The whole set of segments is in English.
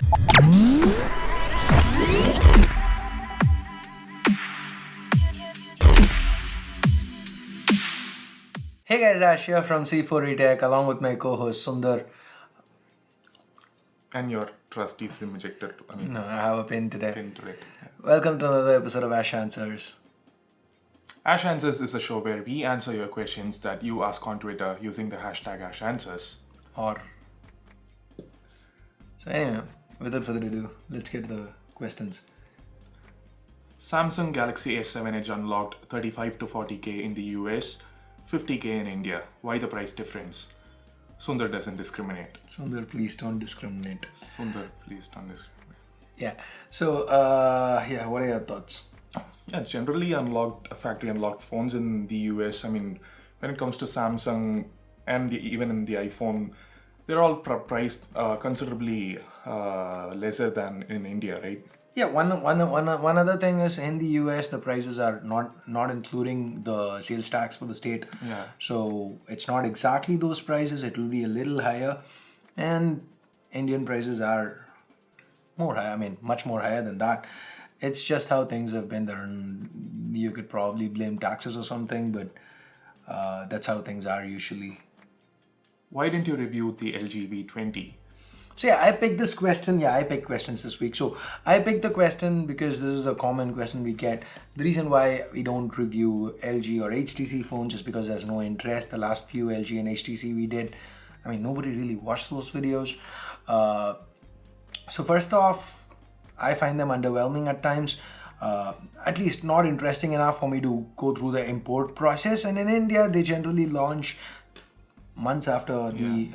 Hey guys, Ash here from C4 Tech along with my co-host Sundar. And your trusty SIM ejector. No, I have a pin today. Yeah. Welcome to another episode of Ash Answers. Ash Answers is a show where we answer your questions that you ask on Twitter using the hashtag Ash Answers. So anyway, without further ado, let's get to the questions. Samsung Galaxy S7 Edge unlocked 35 to 40k in the US, 50k in India. Why the price difference? Sundar doesn't discriminate. Sundar, please don't discriminate. Sundar, please don't discriminate. Yeah. So, what are your thoughts? Yeah, generally factory unlocked phones in the US. I mean, when it comes to Samsung and even in the iPhone, they're all priced considerably lesser than in India, right? Yeah, one other thing is in the US the prices are not including the sales tax for the state. Yeah. So it's not exactly those prices, it will be a little higher. And Indian prices are more high, I mean much more higher than that. It's just how things have been there, and you could probably blame taxes or something, but that's how things are usually. Why didn't you review the LG V20? So yeah, I picked this question. Yeah, I picked questions this week. So I picked the question because this is a common question we get. The reason why we don't review LG or HTC phones is because there's no interest. The last few LG and HTC we did, I mean, nobody really watched those videos. So first off, I find them underwhelming at times. At least not interesting enough for me to go through the import process. And in India, they generally launch months after the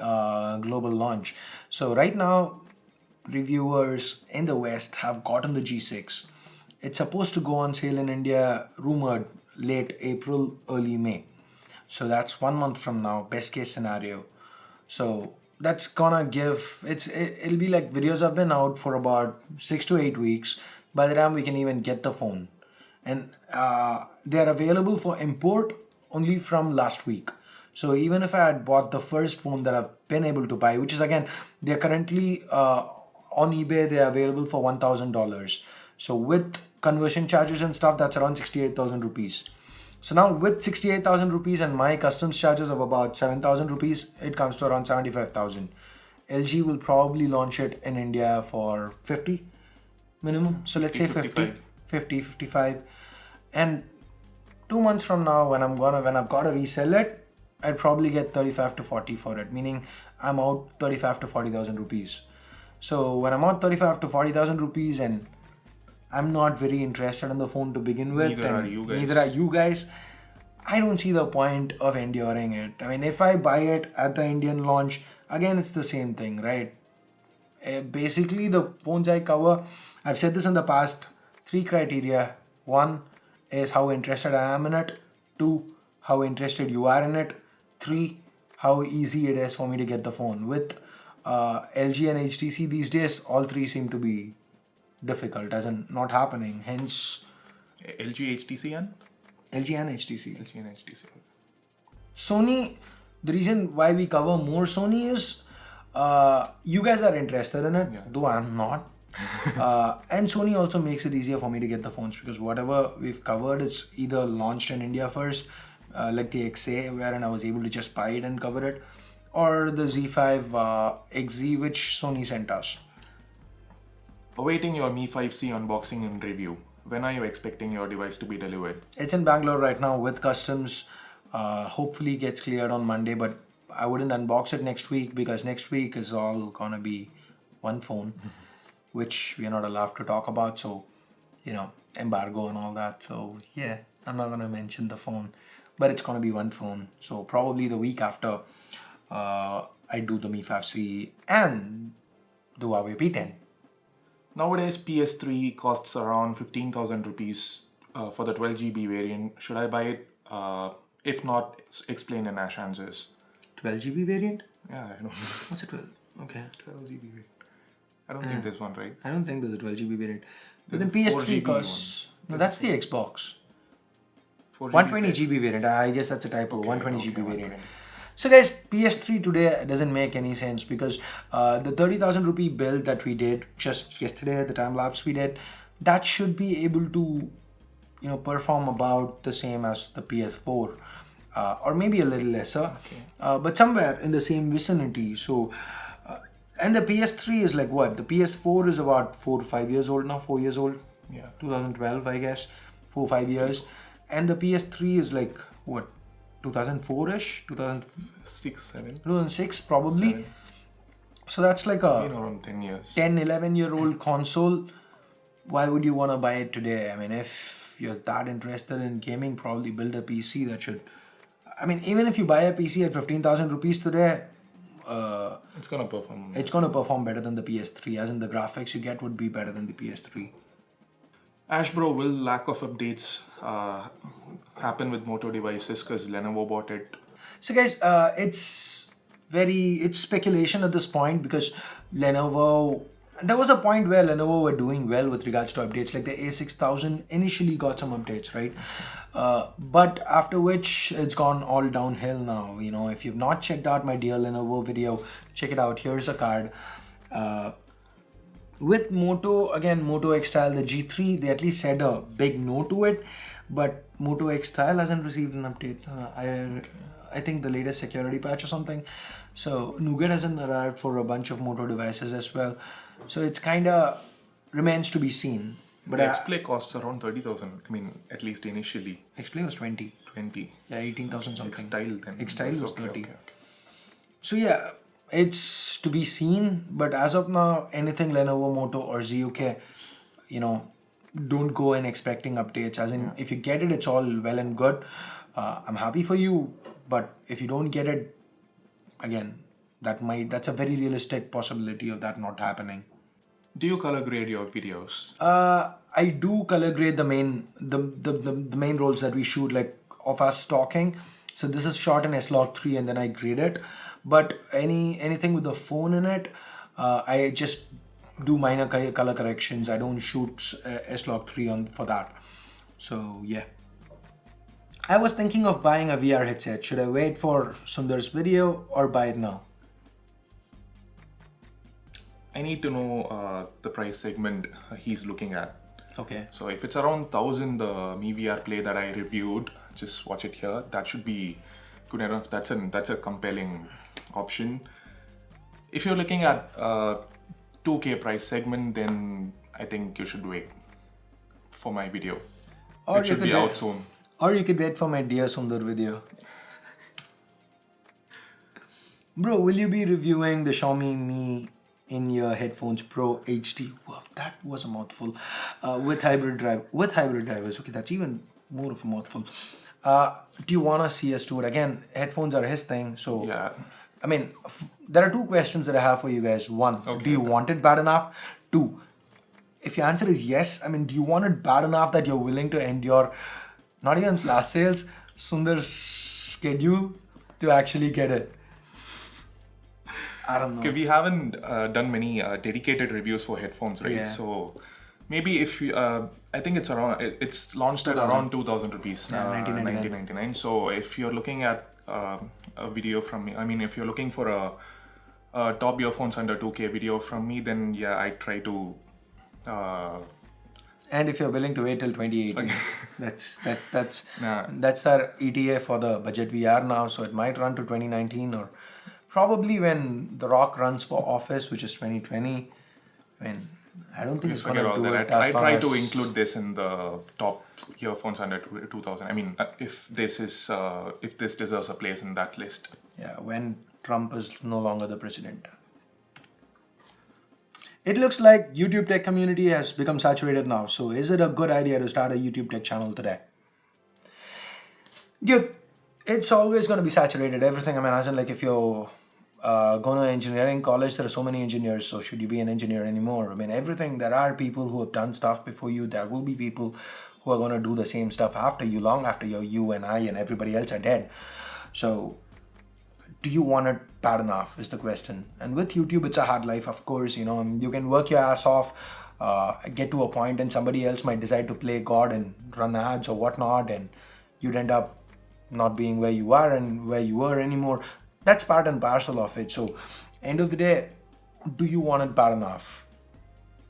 global launch. So right now, reviewers in the West have gotten the G6. It's supposed to go on sale in India, rumored late April, early May. So that's 1 month from now, best case scenario. So that's gonna give, it'll be like videos have been out for about 6 to 8 weeks by the time we can even get the phone. And they're available for import only from last week. So even if I had bought the first phone that I've been able to buy, which is again, they're currently on eBay, they're available for $1,000. So with conversion charges and stuff, that's around 68,000 rupees. So now with 68,000 rupees and my customs charges of about 7,000 rupees, it comes to around 75,000. LG will probably launch it in India for 50 minimum. So let's say 50, 55. And 2 months from now, when I've got to resell it, I'd probably get 35 to 40 for it, meaning I'm out 35 to 40,000 rupees. So when I'm out 35 to 40,000 rupees and I'm not very interested in the phone to begin with, Neither are you guys, I don't see the point of enduring it. I mean, if I buy it at the Indian launch, again, it's the same thing, right? Basically, the phones I cover, I've said this in the past, 3 criteria. 1 is how interested I am in it. 2, how interested you are in it. 3, how easy it is for me to get the phone. With LG and HTC these days, all 3 seem to be difficult, as in not happening. Hence, LG, HTC and? LG and HTC. LG and HTC. Sony, the reason why we cover more Sony is you guys are interested in it, though I'm not. And Sony also makes it easier for me to get the phones because whatever we've covered, it's either launched in India first, like the XA, wherein I was able to just buy it and cover it, or the Z5 XZ, which Sony sent us. Awaiting your Mi 5C unboxing and review. When are you expecting your device to be delivered? It's in Bangalore right now with customs. Hopefully gets cleared on Monday, but I wouldn't unbox it next week because next week is all gonna be one phone, which we are not allowed to talk about. So, embargo and all that. So yeah, I'm not gonna mention the phone, but it's gonna be one phone. So probably the week after, I do the Mi 5C and the Huawei P10. Nowadays, PS3 costs around 15,000 rupees for the 12GB variant. Should I buy it? If not, explain in Ash Answers. 12GB variant? Yeah, I know. What's a 12? Okay. 12GB variant. I don't think there's one, right? I don't think there's a 12GB variant. But then There's a PS3 4GB costs... No, that's the Xbox. 4GB 120GB variant. I guess that's a type of Okay, 120GB okay, variant. 120. So guys, PS3 today doesn't make any sense because the 30,000 rupee build that we did just yesterday, the time lapse we did, that should be able to, perform about the same as the PS4, or maybe a little lesser, but somewhere in the same vicinity. So, and the PS3 is like what? The PS4 is about 4 to 5 years old now, 4 years old. Yeah. 2012, I guess, 4-5 years, and the PS3 is like what? 2004ish, 2006 probably. 7. So that's like a around 10 years. 10-11-year-old console. Why would you want to buy it today? I mean, if you're that interested in gaming, probably build a PC that should, I mean, even if you buy a PC at 15,000 rupees today, It's gonna perform. it's going to perform better than the PS3, as in the graphics you get would be better than the PS3. Ash bro, will lack of updates happen with Moto devices because Lenovo bought it? So guys, it's speculation at this point because Lenovo, there was a point where Lenovo were doing well with regards to updates, like the A6000 initially got some updates, right? But after which it's gone all downhill now. If you've not checked out my Dear Lenovo video, check it out. Here's a card. With Moto, again, Moto X Style, the G3, they at least said a big no to it, but Moto X Style hasn't received an update. I think the latest security patch or something. So Nougat hasn't arrived for a bunch of Moto devices as well. So it's kind of remains to be seen. But The X-Play costs around 30,000. I mean, at least initially. X-Play was 20. 20. Yeah, 18,000 something. X-Style then. X-Style was Okay, 30. okay. So yeah, it's to be seen, but as of now, anything Lenovo, Moto or ZUK, don't go in expecting updates. As in, if you get it, it's all well and good. I'm happy for you, but if you don't get it, again, that's a very realistic possibility of that not happening. Do you color grade your videos? I do color grade the main rolls that we shoot, like of us talking. So this is shot in S-Log3 and then I grade it. But anything with the phone in it, I just do minor color corrections. I don't shoot S-Log3 for that. So yeah. I was thinking of buying a VR headset. Should I wait for Sundar's video or buy it now? I need to know the price segment he's looking at. Okay. So if it's around 1,000, the Mi VR Play that I reviewed, just watch it here. That should be good enough. That's a compelling option. If you're looking at 2K price segment, then I think you should wait for my video. Or it should be out soon. Or you could wait for my Dear Sundar video. Bro, will you be reviewing the Xiaomi Mi in-ear headphones Pro HD? Wow, that was a mouthful. With hybrid drivers. Okay, that's even more of a mouthful. Do you want to see us do it? Again, headphones are his thing, so... Yeah. I mean, there are two questions that I have for you guys. One, do you want it bad enough? Two, if your answer is yes, I mean, do you want it bad enough that you're willing to endure, not even flash sales, Sundar's schedule to actually get it? I don't know. Okay, we haven't done many dedicated reviews for headphones, right? Yeah. So maybe if you, I think it's launched at around 2,000 rupees, 1999. So if you're looking at a video from me, I mean, if you're looking for a top earphones under 2K video from me, then yeah, I try to. And if you're willing to wait till 2018, Nah. that's our ETA for the budget we are now. So it might run to 2019 or probably when The Rock runs for office, which is 2020. I mean, I don't think it's going to do it. I try to include this in the top earphones under 2,000. I mean, if this deserves a place in that list. Yeah, when Trump is no longer the president. It looks like YouTube tech community has become saturated now. So is it a good idea to start a YouTube tech channel today? Dude, it's always going to be saturated. Everything, I mean, as in like if you're going to engineering college, there are so many engineers. So should you be an engineer anymore? I mean, everything, there are people who have done stuff before you. There will be people who are going to do the same stuff after you, long after you and I and everybody else are dead. So do you want it bad enough is the question. And with YouTube, it's a hard life, of course. You know, you can work your ass off, get to a point and somebody else might decide to play God and run ads or whatnot, and you'd end up not being where you are and where you were anymore. That's part and parcel of it. So end of the day, do you want it bad enough?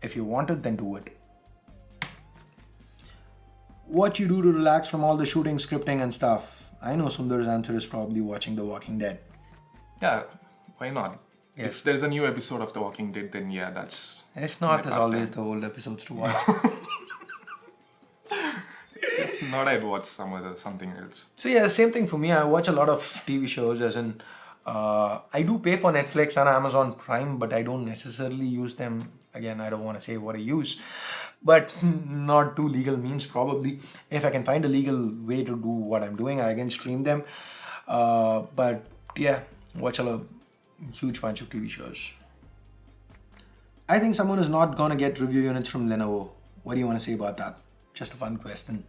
If you want it, then do it. What you do to relax from all the shooting, scripting and stuff? I know Sundar's answer is probably watching The Walking Dead. Yeah, why not? Yes. If there's a new episode of The Walking Dead, then yeah, that's... If not, there's pastime. always the old episodes to watch. If not, I'd watch something else. So yeah, same thing for me. I watch a lot of TV shows, as in I do pay for Netflix and Amazon Prime, but I don't necessarily use them. Again, I don't want to say what I use, but not to legal means probably. If I can find a legal way to do what I'm doing, I can stream them. But yeah, watch a huge bunch of TV shows. I think someone is not gonna get review units from Lenovo. What do you want to say about that? Just a fun question.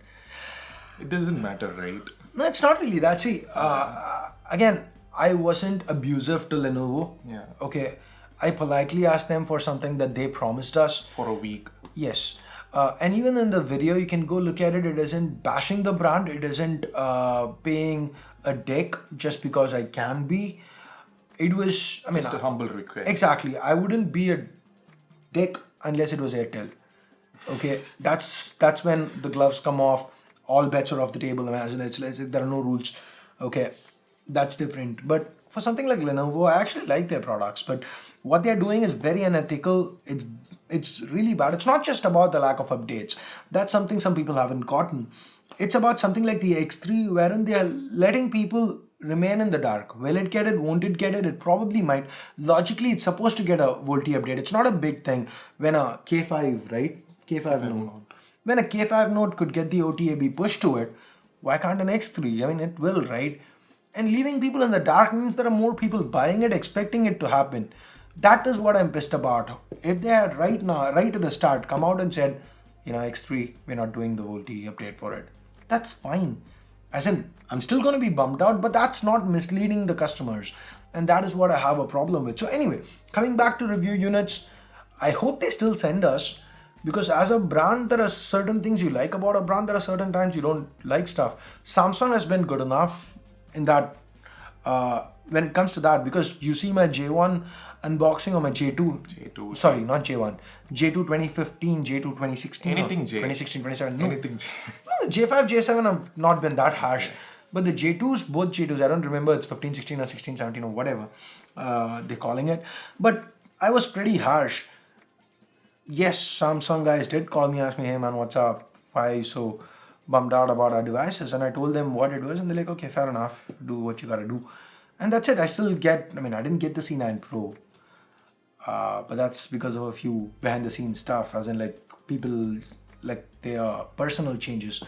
It doesn't matter, right? No, it's not really that. See, again, I wasn't abusive to Lenovo. Yeah. Okay, I politely asked them for something that they promised us. For a week. Yes. And even in the video, you can go look at it. It isn't bashing the brand. It isn't being a dick just because I can be. It was, I mean... Just a humble request. Exactly. I wouldn't be a dick unless it was Airtel. Okay, that's when the gloves come off. All bets are off the table. There are no rules. Okay, that's different. But for something like Lenovo, I actually like their products. But what they're doing is very unethical. It's really bad. It's not just about the lack of updates. That's something some people haven't gotten. It's about something like the X3, wherein they are letting people remain in the dark. Will it get it? Won't it get it? It probably might. Logically, it's supposed to get a VoLTE update. It's not a big thing when a K5, right? K5 Note. When a K5 Note could get the OTAB pushed to it, why can't an X3? I mean, it will, right? And leaving people in the dark means there are more people buying it, expecting it to happen. That is what I'm pissed about. If they had right now, right at the start, come out and said, X3, we're not doing the VoLTE update for it. That's fine. As in, I'm still going to be bummed out, but that's not misleading the customers. And that is what I have a problem with. So anyway, coming back to review units, I hope they still send us. Because as a brand, there are certain things you like about a brand. There are certain times you don't like stuff. Samsung has been good enough in that when it comes to that. Because you see my J1 unboxing or my J2. Sorry, not J1. J2 2015, J2 2016. Anything J. 2016, 2017. No. Anything J. No, J5, J7 have not been that harsh. But the J2s, both J2s, I don't remember it's 15, 16 or 16, 17 or whatever they're calling it. But I was pretty harsh. Yes, Samsung guys did call me, ask me, hey man, what's up? Why are you so bummed out about our devices? And I told them what it was, and they're like, okay, fair enough, do what you gotta do. And that's it. I didn't get the C9 Pro, but that's because of a few behind the scenes stuff, as in like people, like their personal changes,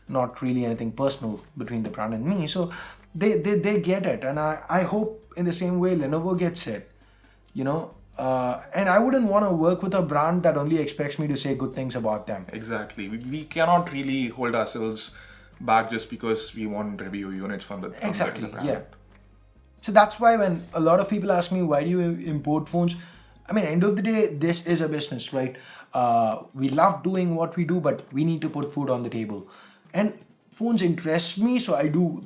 not really anything personal between the brand and me. So they get it, and I hope in the same way Lenovo gets it, and I wouldn't want to work with a brand that only expects me to say good things about them. Exactly. We cannot really hold ourselves back just because we want review units from the Exactly, brand. yeah. So that's why when a lot of people ask me, why do you import phones? I mean, end of the day, this is a business, right? We love doing what we do, but we need to put food on the table. And phones interest me, so I do.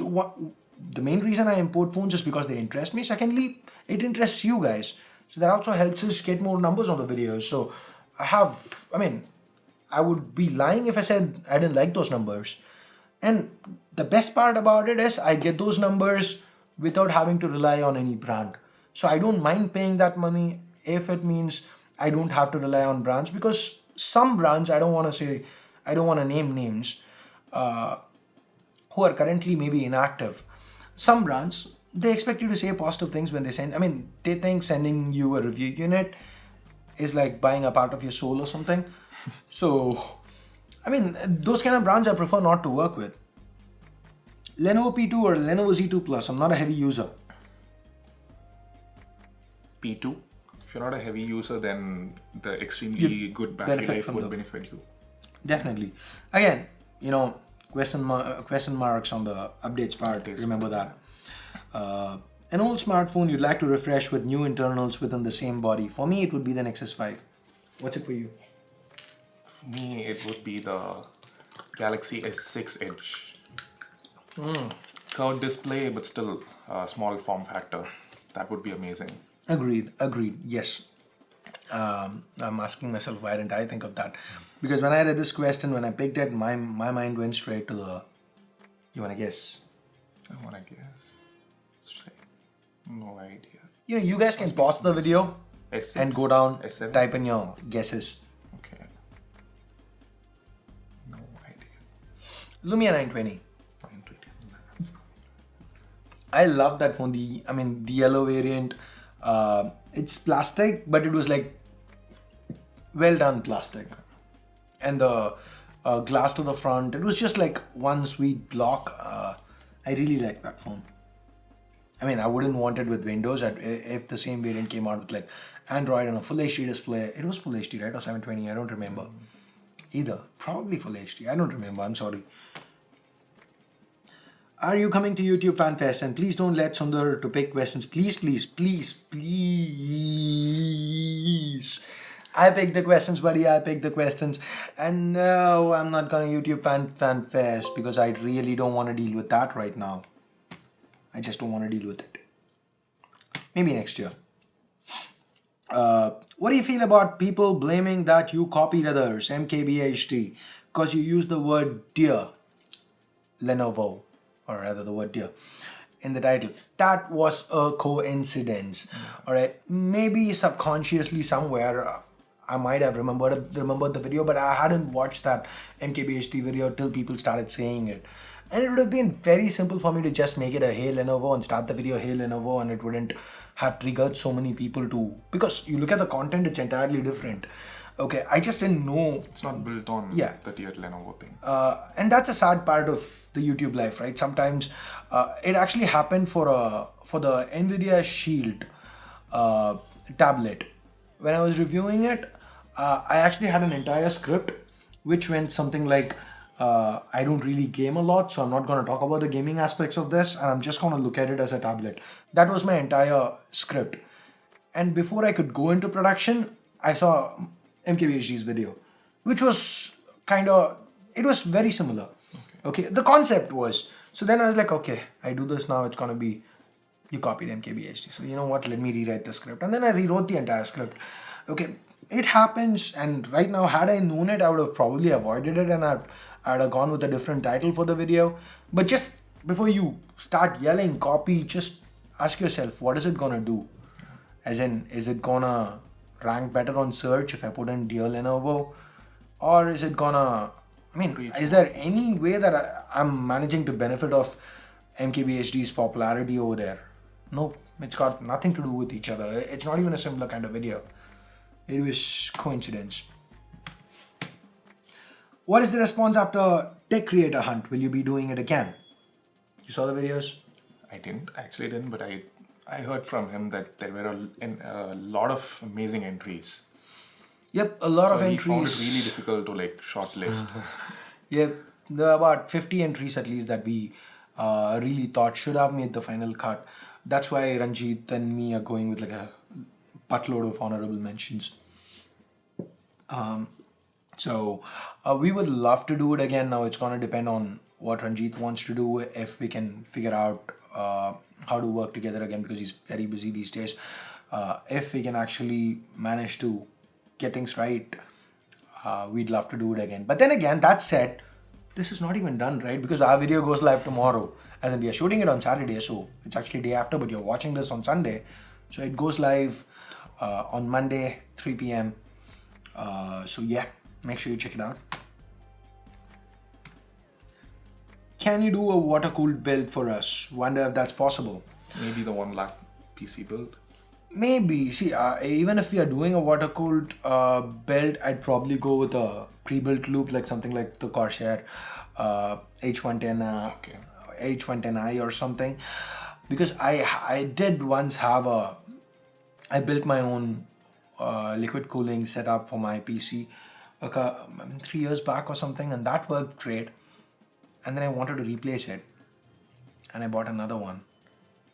The main reason I import phones is because they interest me. Secondly, it interests you guys. So that also helps us get more numbers on the videos. So I would be lying if I said I didn't like those numbers. And the best part about it is I get those numbers without having to rely on any brand. So I don't mind paying that money if it means I don't have to rely on brands, because some brands, I don't want to name names, who are currently maybe inactive. Some brands, they expect you to say positive things when they send. They think sending you a review unit is like buying a part of your soul or something. So, those kind of brands I prefer not to work with. Lenovo P2 or Lenovo Z2 Plus, I'm not a heavy user. P2? If you're not a heavy user, then the extremely good battery life would benefit you. Definitely. Again, question marks on the updates part. Remember that. An old smartphone you'd like to refresh with new internals within the same body. For me, it would be the Nexus 5. What's it for you? For me, it would be the Galaxy S6 Edge. curved display, but still small form factor. That would be amazing. Agreed. Yes. I'm asking myself, why didn't I think of that? Because when I read this question, when I picked it, my mind went straight to the. You wanna guess? I want to guess. Straight. No idea. You guys can pause the video S6? and go down, S7? type in your guesses. Okay. No idea. Lumia 920. 920. I love that phone. The yellow variant. It's plastic, but it was like well done plastic, and the glass to the front. It was just like one sweet block. I really like that phone. I wouldn't want it with Windows. If the same variant came out with like Android and a full HD display. It was full HD, right? Or 720? I don't remember. Either. Probably full HD. I don't remember. I'm sorry. Are you coming to YouTube Fan Fest? And please don't let Sundar to pick questions. Please. I pick the questions, buddy. I pick the questions. And no, I'm not going to YouTube Fan Fest because I really don't want to deal with that right now. I just don't want to deal with it. Maybe next year. What do you feel about people blaming that you copied others, MKBHD, because you use the word dear, Lenovo, or rather the word dear, in the title? That was a coincidence. Alright, maybe subconsciously somewhere I might have remembered the video, but I hadn't watched that MKBHD video till people started saying it. And it would have been very simple for me to just make it a Hey Lenovo and start the video Hey Lenovo, and it wouldn't have triggered so many people to, because you look at the content, it's entirely different. Okay, I just didn't know. It's not built on the dear Lenovo thing. And that's a sad part of the YouTube life, right? Sometimes it actually happened for the NVIDIA Shield tablet. When I was reviewing it, I actually had an entire script which went something like, I don't really game a lot, so I'm not going to talk about the gaming aspects of this, and I'm just going to look at it as a tablet. That was my entire script. And before I could go into production, I saw MKBHD's video, which was it was very similar. Okay, the concept was, so then I was like, okay, I do this now, it's going to be, you copied MKBHD. So you know what, let me rewrite the script. And then I rewrote the entire script. Okay, it happens, and right now, had I known it, I would have probably avoided it, and I'd have gone with a different title for the video. But just before you start yelling copy, just ask yourself, what is it gonna do? As in, is it gonna rank better on search if I put in Dear Lenovo? Or is it gonna, is there any way that I'm managing to benefit of MKBHD's popularity over there? No, it's got nothing to do with each other. It's not even a similar kind of video. It was coincidence. What is the response after TechCreatorHunt? Will you be doing it again? You saw the videos? I actually didn't, but I heard from him that there were a lot of amazing entries. Yep, a lot of entries. He found it really difficult to shortlist. Yep, there are about 50 entries at least that we really thought should have made the final cut. That's why Ranjit and me are going with like a buttload of honorable mentions. So we would love to do it again. Now it's going to depend on what Ranjit wants to do, if we can figure out how to work together again, because he's very busy these days. If we can actually manage to get things right, we'd love to do it again. But then again, that said, this is not even done, right? Because our video goes live tomorrow, and then we are shooting it on Saturday, so it's actually day after, but you're watching this on Sunday. So it goes live on Monday, 3 p.m. So yeah, make sure you check it out. Can you do a water-cooled build for us? Wonder if that's possible. Maybe the 1 lakh PC build. Maybe. See, even if we are doing a water-cooled build, I'd probably go with a pre-built loop, like something like the Corsair H110, H110i or something. Because I did once have I built my own liquid cooling setup for my PC 3 years back or something, and that worked great. And then I wanted to replace it, and I bought another one,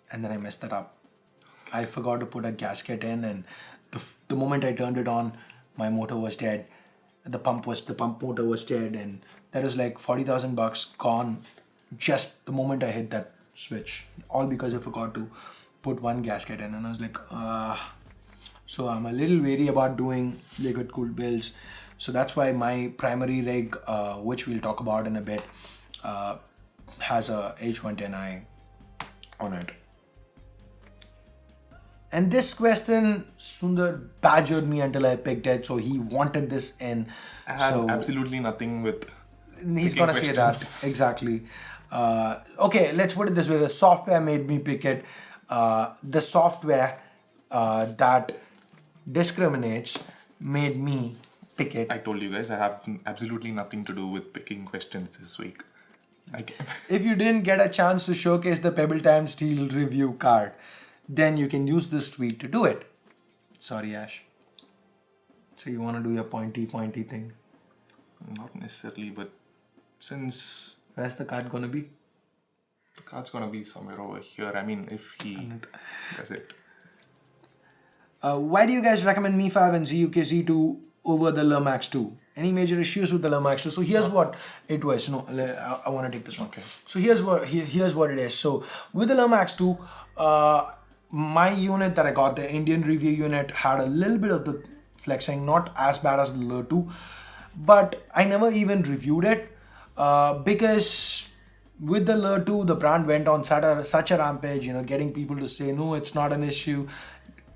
and then I messed it up. I forgot to put a gasket in, and the moment I turned it on, my motor was dead. The pump motor was dead, and that was like $40,000 gone just the moment I hit that switch, all because I forgot to put one gasket in, and I was like, so I'm a little wary about doing liquid cooled builds. So that's why my primary rig, which we'll talk about in a bit, has a H110i on it. And this question, Sundar badgered me until I picked it, so he wanted this in. I have So absolutely nothing with. he's picking gonna say that exactly. Okay, let's put it this way: the software made me pick it. The software that discriminates made me pick it. I told you guys I have absolutely nothing to do with picking questions this week. If you didn't get a chance to showcase the Pebble Time Steel review card, then you can use this tweet to do it. Sorry, Ash. So you want to do your pointy thing? Not necessarily, but since Where's the card gonna be? the card's gonna be somewhere over here, I mean, if he does it. Why do you guys recommend Mi 5 and ZUK Z2 over the Lemax 2? Any major issues with the Lemax 2? So here's what it was. No, I want to take this one. Okay. So here's what it is. So with the Lemax 2, my unit that I got, the Indian review unit, had a little bit of the flexing, not as bad as the Lure 2, but I never even reviewed it because with the Lure 2, the brand went on such a rampage, getting people to say, no, it's not an issue.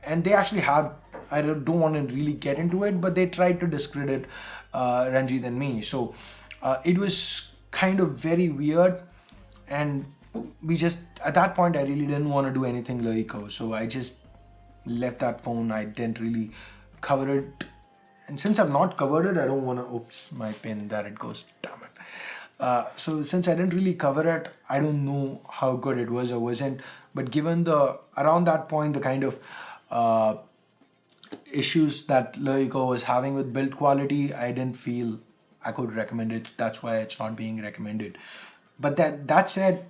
And they actually had, I don't want to really get into it, but they tried to discredit Ranjit and me. So it was kind of very weird. And we just, at that point, I really didn't want to do anything Loico. So I just left that phone. I didn't really cover it. And since I've not covered it, I don't want to, oops, my pin, there it goes, damn it. So since I didn't really cover it, I don't know how good it was or wasn't. But given around that point, the kind of issues that Loico was having with build quality, I didn't feel I could recommend it. That's why it's not being recommended. But that said,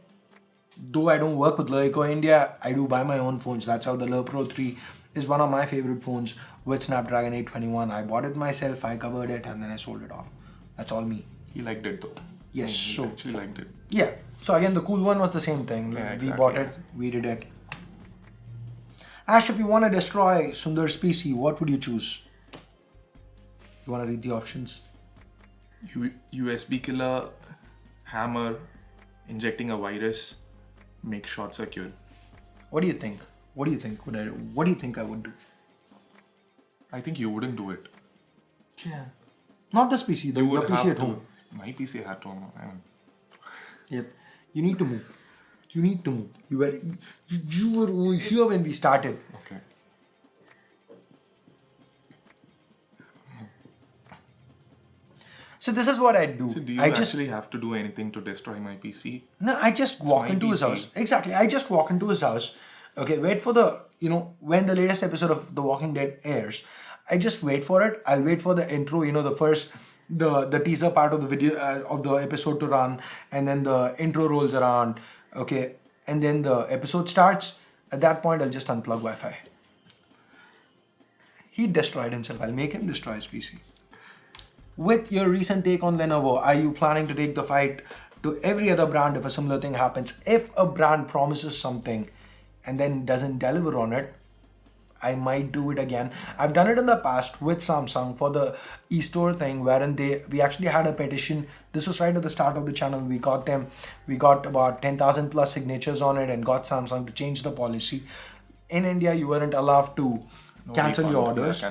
though I don't work with Loico India, I do buy my own phones. That's how the Lure Pro 3 is one of my favorite phones with Snapdragon 821. I bought it myself, I covered it, and then I sold it off. That's all me. He liked it though. Yes, He actually liked it. Yeah. So again, the cool one was the same thing. Yeah, We exactly. bought it, we did it. Ash, if you want to destroy Sundar's PC, what would you choose? You want to read the options? USB killer, hammer, injecting a virus, make short circuit. What do you think? What do you think? What do you think I would do? I think you wouldn't do it. Yeah. Not this PC, though. You Your would PC have at to. home. My PC at home. I mean, Yep. You need to move. You need to move. You were over here when we started. okay. So this is what I do. So do you I actually have to do anything to destroy my PC? No, I just walk my into his PC. house. Exactly. I just walk into his house. Okay, wait for when the latest episode of The Walking Dead airs, I just wait for it. I'll wait for the intro, the teaser part of the video, of the episode to run, and then the intro rolls around. Okay, and then the episode starts. At that point, I'll just unplug Wi-Fi. He destroyed himself. I'll make him destroy his PC. With your recent take on Lenovo, are you planning to take the fight to every other brand if a similar thing happens? If a brand promises something and then doesn't deliver on it, I might do it again. I've done it in the past with Samsung for the eStore thing, wherein we actually had a petition. This was right at the start of the channel. We got about 10,000 plus signatures on it and got Samsung to change the policy. In India, you weren't allowed to cancel your orders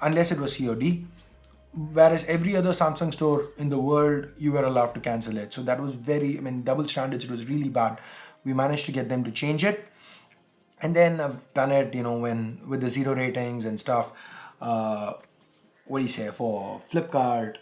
unless it was COD. Whereas every other Samsung store in the world, you were allowed to cancel it. So that was double standards. It was really bad. We managed to get them to change it. And then I've done it, with the 0 ratings and stuff. For Flipkart,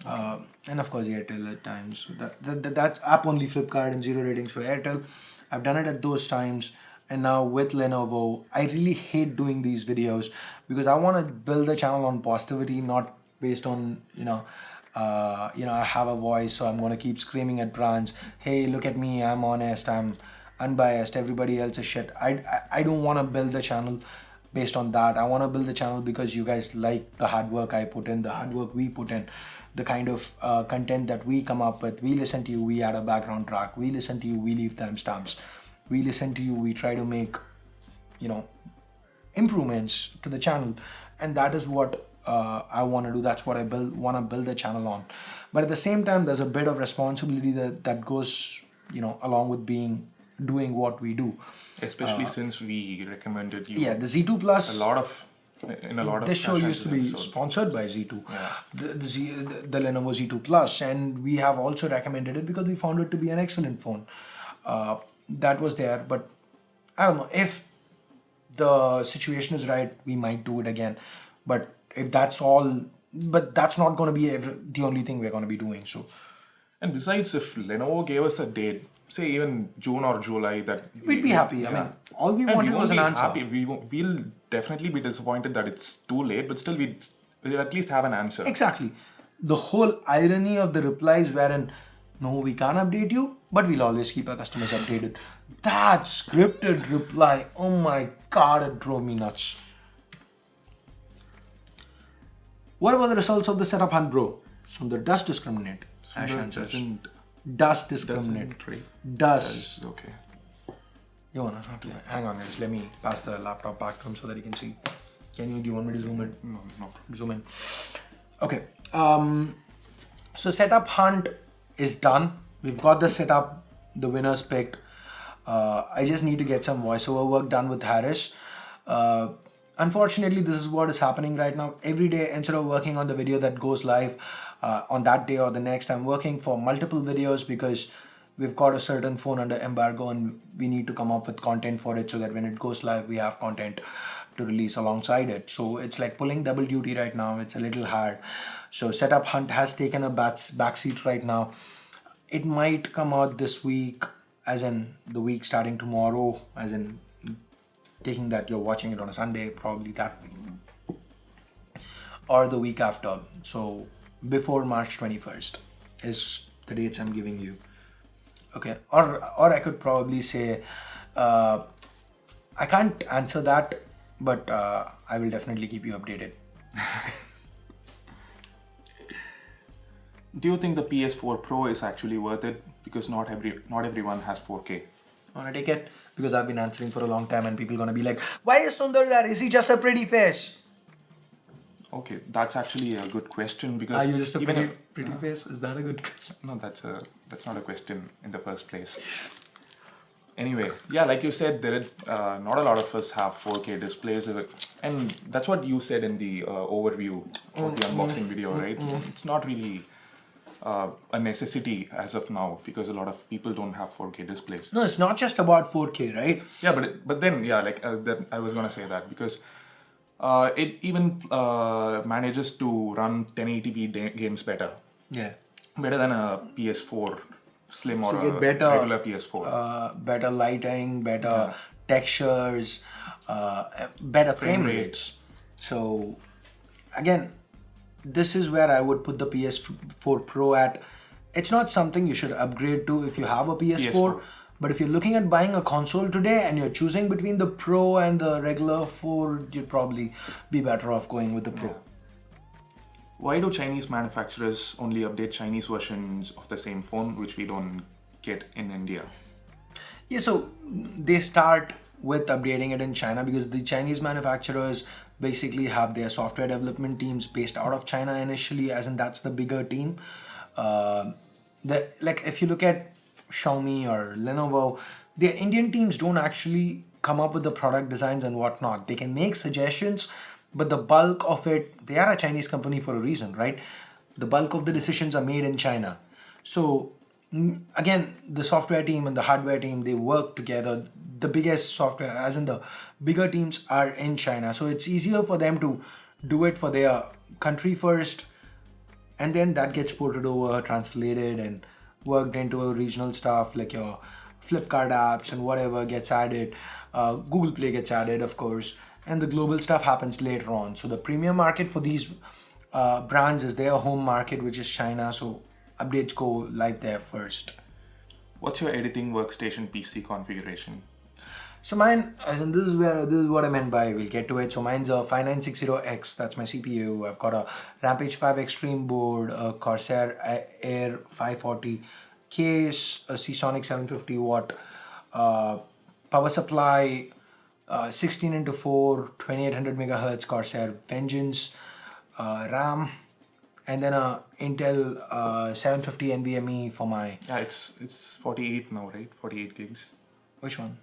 and of course Airtel at times. So that's app only Flipkart and 0 ratings for Airtel. I've done it at those times. And now with Lenovo, I really hate doing these videos because I want to build the channel on positivity, not based on, I have a voice, so I'm going to keep screaming at brands. Hey, look at me, I'm honest, I'm unbiased, everybody else is shit. I don't want to build the channel based on that. I want to build the channel because you guys like the hard work I put in, the hard work we put in, the kind of content that we come up with. We listen to you, we add a background track. We listen to you, we leave timestamps. We listen to you, we try to make, improvements to the channel. And that is what I want to do. That's what I want to build the channel on. But at the same time, there's a bit of responsibility that goes, along with doing what we do. Especially since we recommended you. Yeah, the Z2 Plus. A lot of this show used to be episodes. sponsored by Z2. Yeah. The Lenovo Z2 Plus, and we have also recommended it because we found it to be an excellent phone. That was there, but I don't know if the situation is right, we might do it again. But if that's all, but that's not going to be the only thing we're going to be doing. So, and besides, if Lenovo gave us a date, say even June or July, that we'd be happy. I mean, all we wanted was an answer. Happy. We'll definitely be disappointed that it's too late, but still we'll at least have an answer. Exactly. The whole irony of the replies wherein, no, we can't update you, but we'll always keep our customers updated. That scripted reply, oh my god, it drove me nuts. What about the results of the setup hunt, bro? Sundar does discriminate. Ash answers. Does discriminate. Does. Okay. You wanna? Okay. Hang on, guys. Let me pass the laptop back to him so that he can see. Do you want me to zoom in? No. Zoom in. Okay. So setup hunt is done. We've got the setup, the winners picked. I just need to get some voiceover work done with Harris. Unfortunately, this is what is happening right now. Every day, instead of working on the video that goes live on that day or the next, I'm working for multiple videos because we've got a certain phone under embargo and we need to come up with content for it so that when it goes live, we have content to release alongside it. So it's like pulling double duty right now. It's a little hard. So setup hunt has taken a backseat right now. It might come out this week, as in the week starting tomorrow, as in taking that you're watching it on a Sunday, probably that week, or the week after. So before March 21st is the dates I'm giving you. Okay, or I could probably say, I can't answer that, but I will definitely keep you updated. Do you think the PS4 Pro is actually worth it? Because not everyone has 4K. I want to take it because I've been answering for a long time and people are going to be like, why is Sundar there? Is he just a pretty face? Okay, that's actually a good question because... Are you just a pretty face? Is that a good question? No, that's not a question in the first place. Anyway, yeah, like you said, not a lot of us have 4K displays, and that's what you said in the overview of the unboxing video, right? It's not really a necessity as of now because a lot of people don't have 4K displays. No, it's not just about 4K, right? Yeah, but then I was gonna say that because it even manages to run 1080p games better. Yeah. Better than a PS4 Slim or a better, regular PS4. Better lighting, better textures, better frame rates. So again, this is where I would put the PS4 Pro at. It's not something you should upgrade to if you have a PS4. But if you're looking at buying a console today and you're choosing between the Pro and the regular 4, you'd probably be better off going with the Pro. Yeah. Why do Chinese manufacturers only update Chinese versions of the same phone, which we don't get in India? Yeah, so they start with updating it in China because the Chinese manufacturers basically have their software development teams based out of China initially, as in that's the bigger team. Like if you look at Xiaomi or Lenovo, their Indian teams don't actually come up with the product designs and whatnot. They can make suggestions, but the bulk of it, they are a Chinese company for a reason, right? The bulk of the decisions are made in China. So again, the software team and the hardware team, they work together. The biggest software, as in the bigger teams, are in China. So it's easier for them to do it for their country first, and then that gets ported over, translated, and worked into a regional stuff like your Flipkart apps and whatever gets added. Google Play gets added, of course, and the global stuff happens later on. So the premium market for these brands is their home market, which is China. So updates go live there first. What's your editing workstation PC configuration? So mine, as in this is what I meant by, we'll get to it. So mine's a 5960X, that's my CPU. I've got a Rampage 5 Extreme board, a Corsair Air 540 case, a Seasonic 750 watt power supply, 16 into 4, 2800 megahertz Corsair Vengeance, RAM, and then a Intel 750 NVMe for my... Yeah, it's 48 now, right? 48 gigs. Which one?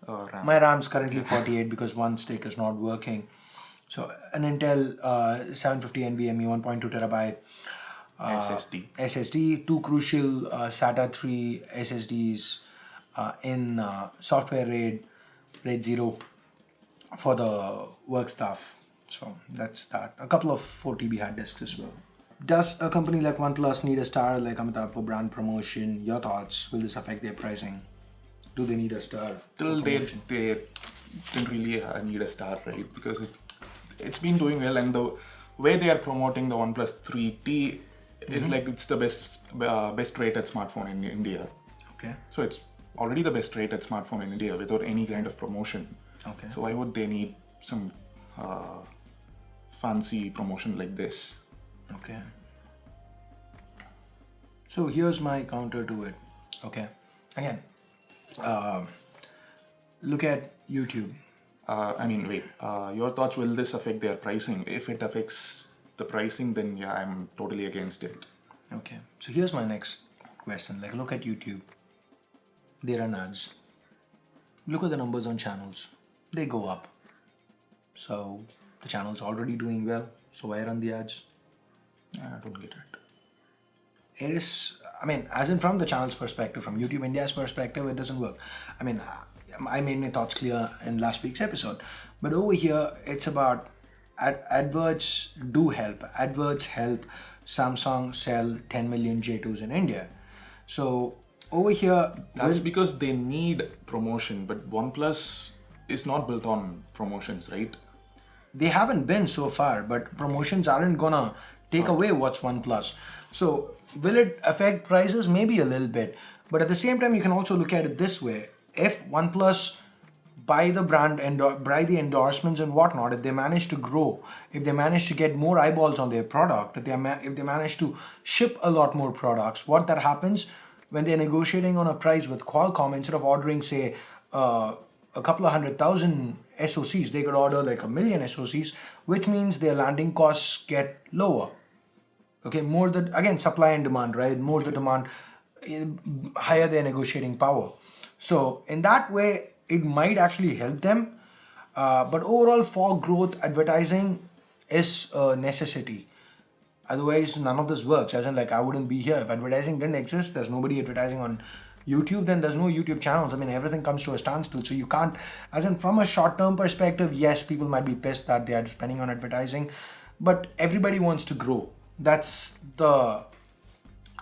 RAM. My RAM's currently 48 because one stick is not working. So an Intel 750 NVMe 1.2 terabyte SSD, two crucial SATA 3 SSDs in software RAID 0 for the work stuff. So that's that. A couple of 4 TB hard disks as well. Does a company like OnePlus need a star like Amitabh for brand promotion? Your thoughts? Will this affect their pricing? Do they need a star? Till they didn't really need a star, right? Because it's been doing well, and the way they are promoting the OnePlus 3T is like it's the best rated smartphone in India. Okay. So it's already the best rated smartphone in India without any kind of promotion. Okay. So why would they need some fancy promotion like this? Okay. So here's my counter to it. Okay. Again, look at YouTube. Wait. Your thoughts, will this affect their pricing? If it affects the pricing, then yeah, I'm totally against it. Okay. So here's my next question. Like, look at YouTube. They run ads. Look at the numbers on channels. They go up. So the channel's already doing well. So why run the ads? I don't get it. It is, as in from the channel's perspective, from YouTube India's perspective, it doesn't work. I made my thoughts clear in last week's episode. But over here, it's about adverts do help. Adverts help Samsung sell 10 million J2s in India. So over here... That's because they need promotion, but OnePlus is not built on promotions, right? They haven't been so far, but promotions aren't gonna take away what's OnePlus. So will it affect prices? Maybe a little bit. But at the same time, you can also look at it this way. If OnePlus buy the brand and buy the endorsements and whatnot, if they manage to grow, if they manage to get more eyeballs on their product, if they manage to ship a lot more products, what that happens when they're negotiating on a price with Qualcomm, instead of ordering, say, a couple of 100,000 SoCs, they could order like 1 million SoCs, which means their landing costs get lower. Okay, more the, again, supply and demand, right? More the demand, higher their negotiating power. So in that way, it might actually help them. But overall, for growth, advertising is a necessity. Otherwise, none of this works. As in, like, I wouldn't be here. If advertising didn't exist, there's nobody advertising on YouTube, then there's no YouTube channels. Everything comes to a standstill. So you can't, as in from a short-term perspective, yes, people might be pissed that they are spending on advertising, but everybody wants to grow. That's the,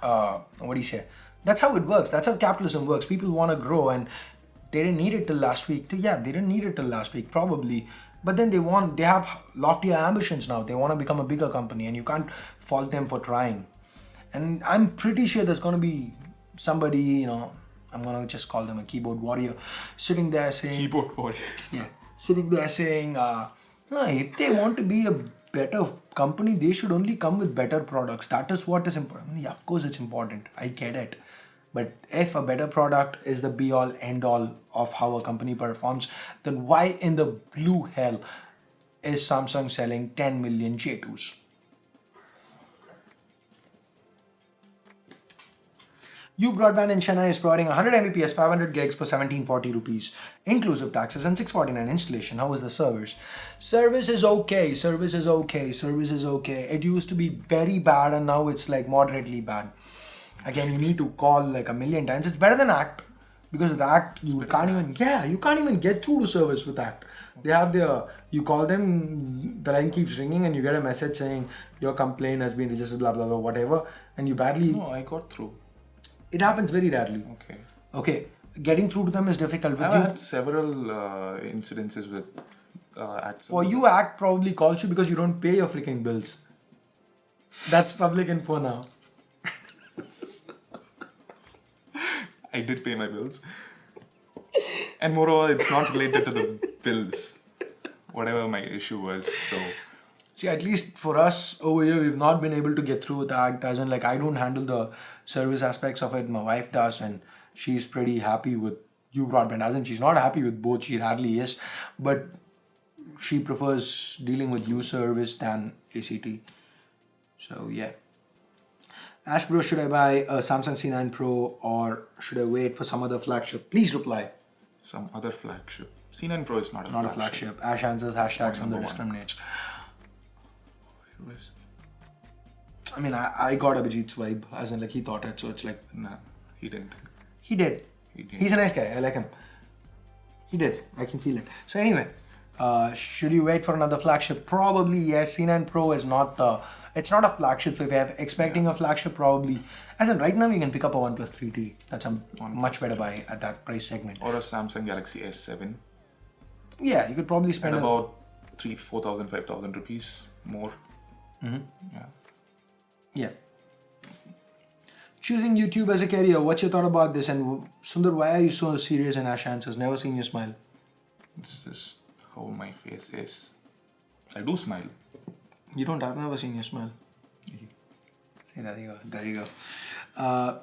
that's how it works. That's how capitalism works. People want to grow, and they didn't need it till last week. Yeah, they didn't need it till last week, probably. But then they have loftier ambitions now. They want to become a bigger company, and you can't fault them for trying. And I'm pretty sure there's going to be somebody, I'm going to just call them a keyboard warrior, sitting there saying... Keyboard warrior. Yeah, sitting there saying, if they want to be a better company, they should only come with better products. That is what is important. Yeah, of course it's important. I get it. But if a better product is the be-all, end-all of how a company performs, then why in the blue hell is Samsung selling 10 million J2s? YouBroadband in Chennai is providing 100 Mbps 500 gigs for 1740 rupees, inclusive taxes, and 649 installation. How is the service? Service is okay. It used to be very bad, and now it's like moderately bad. Again, you need to call like 1 million times. It's better than Act, because with Act you can't even get through to service with Act. They have you call them, the line keeps ringing, and you get a message saying your complaint has been registered, blah blah blah, whatever, and you barely. No, I got through. It happens very rarely. Okay. Getting through to them is difficult. I've had several incidences with Act. For you, Act probably calls you because you don't pay your freaking bills. That's public info now. I did pay my bills. And moreover, it's not related to the bills, whatever my issue was. So See, at least for us over here, we've not been able to get through with that. As in, like, I don't handle the service aspects of it. My wife does, and she's pretty happy with YouBroadband. As in, she's not happy with both. She hardly is, but she prefers dealing with U service than ACT. So yeah. Ash bro, should I buy a Samsung C9 Pro or should I wait for some other flagship? Please reply. some other flagship. C9 Pro is not a Not flagship. a flagship. Ash answers hashtags on the Number one. discriminates. It was, I mean, I got Abhijit's vibe, as in like he thought it, so it's like nah, he didn't. he did. He didn't. He's a nice guy. I like him. He did. I can feel it. So anyway, should you wait for another flagship? Probably yes. C9 Pro is not the. It's not a flagship. So if you're expecting a flagship, probably. As in right now, you can pick up a OnePlus 3T. That's a much better buy at that price segment. Or a Samsung Galaxy S7 Yeah, you could probably at spend about 4,000, 5,000 rupees more. Mm-hmm. Yeah. Yeah. Choosing YouTube as a career. What's your thought about this? And Sundar, why are you so serious in Ash answers? Never seen you smile. It's just how my face is. I do smile. You don't. I've never seen you smile. See, there you go. There you go.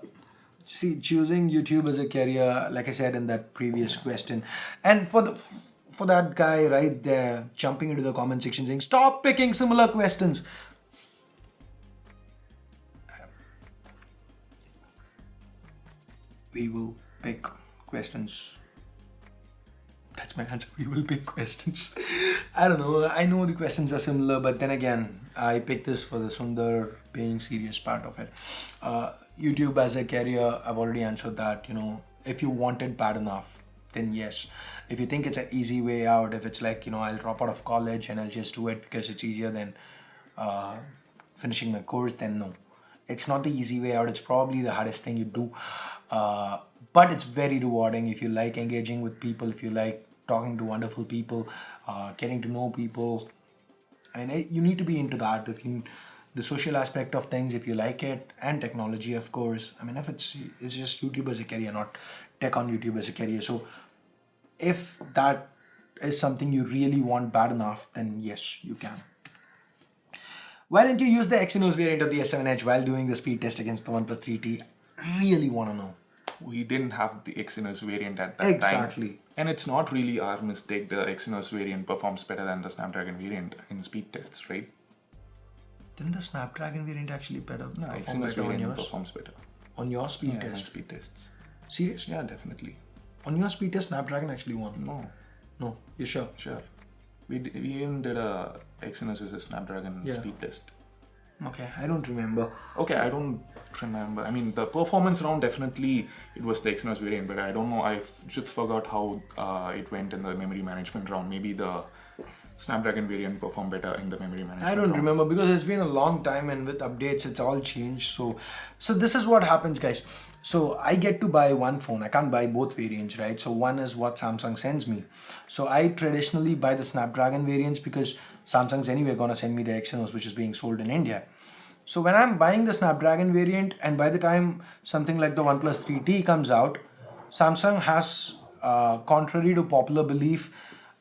See, choosing YouTube as a career, like I said in that previous question, and for that guy right there jumping into the comment section saying, "Stop picking similar questions." We will pick questions. That's my answer. We will pick questions. I don't know. I know the questions are similar, but then again, I picked this for the Sundar being serious part of it. YouTube as a career, I've already answered that. You know, if you want it bad enough, then yes. If you think it's an easy way out, if it's like, you know, I'll drop out of college and I'll just do it because it's easier than finishing my course, then no. It's not the easy way out. It's probably the hardest thing you do. But it's very rewarding if you like engaging with people, if you like talking to wonderful people, getting to know people. And you need to be into that. If you, the social aspect of things, if you like it, and technology, of course. I mean, if it's just YouTube as a career, not tech on YouTube as a career. So if that is something you really want bad enough, then yes, you can. Why didn't you use the Exynos variant of the S7 Edge while doing the speed test against the OnePlus 3T? I really want to know. We didn't have the Exynos variant at that time. Exactly. And it's not really our mistake. The Exynos variant performs better than the Snapdragon variant in speed tests, right? Didn't the Snapdragon variant actually better? No, perform Exynos better on variant yours? performs better. On your speed Yeah, my test? speed tests. Seriously? Yeah, definitely. On your speed test, Snapdragon actually won? No, No, you sure? sure. We even did a Exynos versus Snapdragon Yeah. speed test. Okay, I don't remember. Okay, I don't remember. I mean, the performance round, definitely it was the Exynos variant, but I don't know. I just forgot how it went in the memory management round. Maybe the Snapdragon variant performed better in the memory management I don't round. remember because it's been a long time and with updates it's all changed. So this is what happens, guys. So I get to buy one phone. I can't buy both variants, right? So one is what Samsung sends me. So I traditionally buy the Snapdragon variants because Samsung's anyway gonna send me the Exynos, which is being sold in India. So when I'm buying the Snapdragon variant, and by the time something like the OnePlus 3T comes out, Samsung has, contrary to popular belief,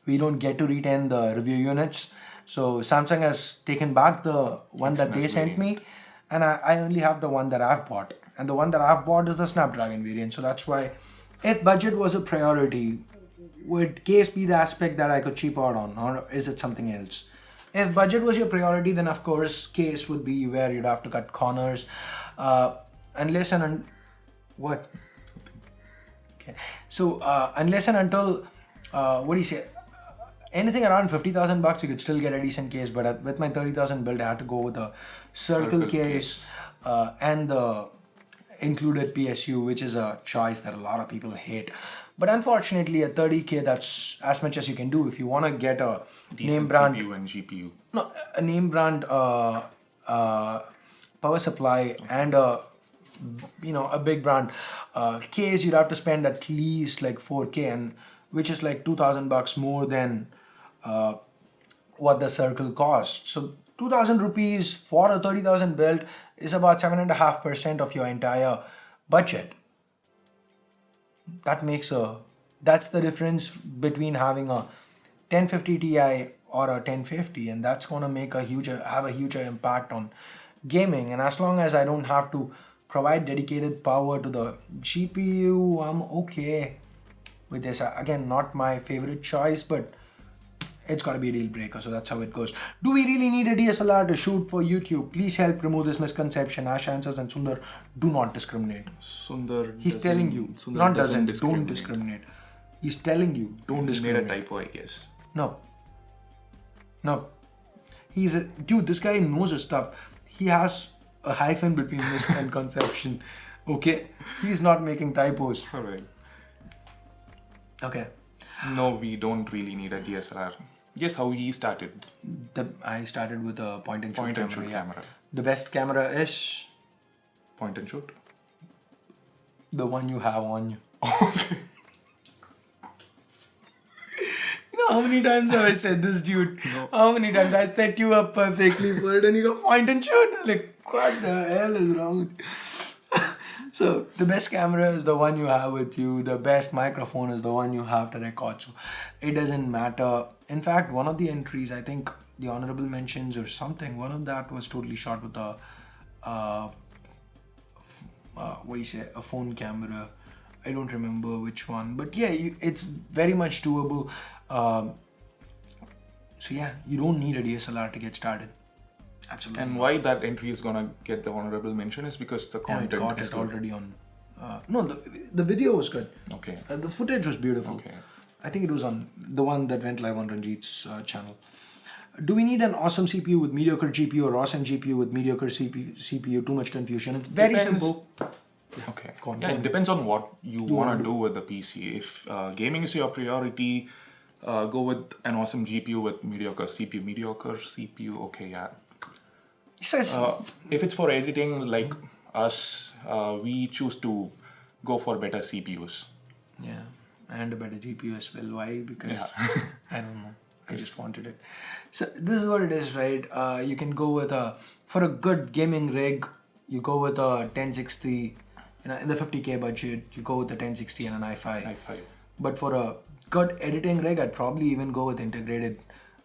we don't get to retain the review units. So Samsung has taken back the one that they sent me, and I only have the one that I've bought. And the one that I've bought is the Snapdragon variant. So that's why, if budget was a priority, would case be the aspect that I could cheap out on, or is it something else? If budget was your priority, then of course case would be where you'd have to cut corners, unless and what? Okay, so unless and until what do you say? Anything around 50,000 bucks, you could still get a decent case. But with my 30,000 build, I had to go with a circle case and the included PSU, which is a choice that a lot of people hate. But unfortunately, at 30K, that's as much as you can do. If you want to get a name brand CPU and GPU. No, a name brand power supply and a big brand case, you'd have to spend at least like 4K, and which is like 2,000 bucks more than what the circle costs. So 2,000 rupees for a 30,000 build is about 7.5% of your entire budget. That makes a That's the difference between having a 1050 Ti or a 1050, and that's gonna have a huge impact on gaming. And as long as I don't have to provide dedicated power to the GPU, I'm okay with this. Again, not my favorite choice, but it's got to be a deal breaker, so that's how it goes. Do we really need a DSLR to shoot for YouTube? Please help remove this misconception. Ash answers and Sundar do not discriminate. Sundar, he's telling you, Sundar not doesn't, don't discriminate. He's telling you, don't discriminate. Made a typo, I guess. No. Dude, this guy knows his stuff. He has a hyphen between mis and conception. Okay? He's not making typos. Alright. Okay. No, we don't really need a DSLR. Guess how he started? I started with a point and shoot camera. The best camera is point and shoot. The one you have on you. You know how many times have I said this, dude? No. How many times I set you up perfectly for it and you go point and shoot? Like, what the hell is wrong with you? So the best camera is the one you have with you. The best microphone is the one you have to record. So it doesn't matter. In fact, one of the entries, I think the honorable mentions or something, one of that was totally shot with a a phone camera. I don't remember which one, but yeah, it's very much doable. So yeah, you don't need a DSLR to get started. Absolutely. And why that entry is gonna get the honorable mention is because the content got is it good. already on. No, the video was good. Okay. The footage was beautiful. Okay. I think it was on the one that went live on Ranjit's channel. Do we need an awesome CPU with mediocre GPU or awesome GPU with mediocre CPU? Too much confusion. It's very simple. Okay. It depends on what you want to do with the PC. If gaming is your priority, go with an awesome GPU with mediocre CPU. Mediocre CPU, okay, yeah. So if it's for editing like us, we choose to go for better CPUs. Yeah, and a better GPU as well. Why? Because I don't know. I just wanted it. So this is what it is, right? You can go with for a good gaming rig, you go with a 1060, in the 50K budget, you go with the 1060 and an i5. But for a good editing rig, I'd probably even go with integrated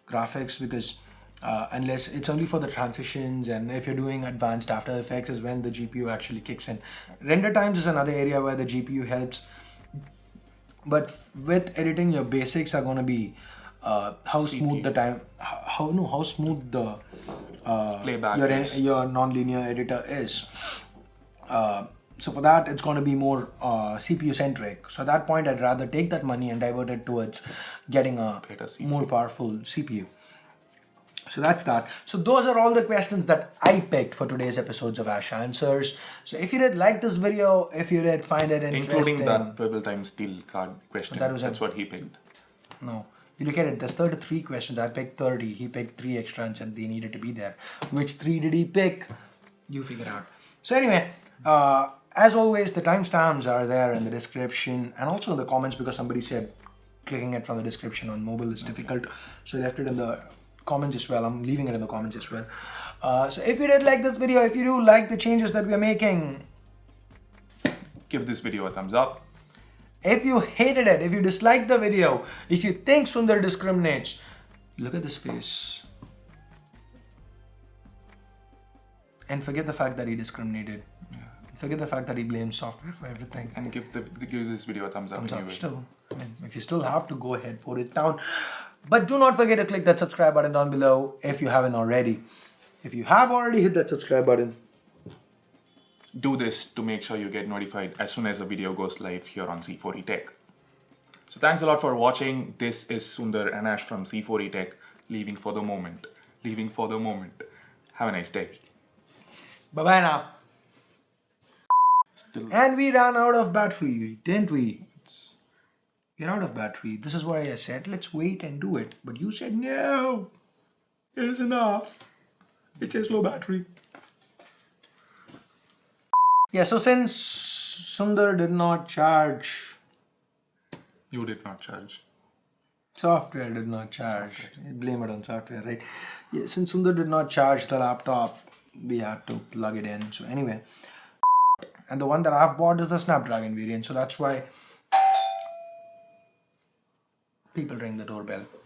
graphics because unless it's only for the transitions, and if you're doing advanced After Effects is when the GPU actually kicks in. Render times is another area where the GPU helps. But with editing, your basics are going to be how smooth the time, how smooth the playback your non-linear editor is. So for that, it's going to be more CPU centric. So at that point, I'd rather take that money and divert it towards getting a more powerful CPU. So that's that. So those are all the questions that I picked for today's episodes of Ash Answers. So if you did like this video, if you did find it interesting, including that Pebble time steel card question, that's what he picked. No. You look at it, there's 33 questions. I picked 30. He picked 3 extra and they needed to be there. Which 3 did he pick? You figure out. So anyway, as always, the timestamps are there in the description and also in the comments because somebody said clicking it from the description on mobile is difficult. So I left it in the comments as well. I'm leaving it in the comments as well. So if you did like this video, if you do like the changes that we're making, give this video a thumbs up. If you hated it, if you disliked the video, if you think Sundar discriminates, look at this face. And forget the fact that he discriminated. Yeah. Forget the fact that he blames software for everything. And give this video a thumbs up. Anyway. Still, I mean, if you still have to, go ahead, put it down. But do not forget to click that subscribe button down below if you haven't already. If you have already hit that subscribe button, do this to make sure you get notified as soon as a video goes live here on C4E Tech. So thanks a lot for watching. This is Sundar and Ash from C4E Tech, leaving for the moment. Have a nice day. Bye-bye now. And we ran out of battery, didn't we? We're out of battery. This is what I said. Let's wait and do it. But you said, no, it is enough. It says low battery. Yeah, so since Sundar did not charge. You did not charge. Software did not charge. Blame it on software, right? Yeah, since Sundar did not charge the laptop, we had to plug it in. So anyway. And the one that I've bought is the Snapdragon variant. So that's why People ring the doorbell.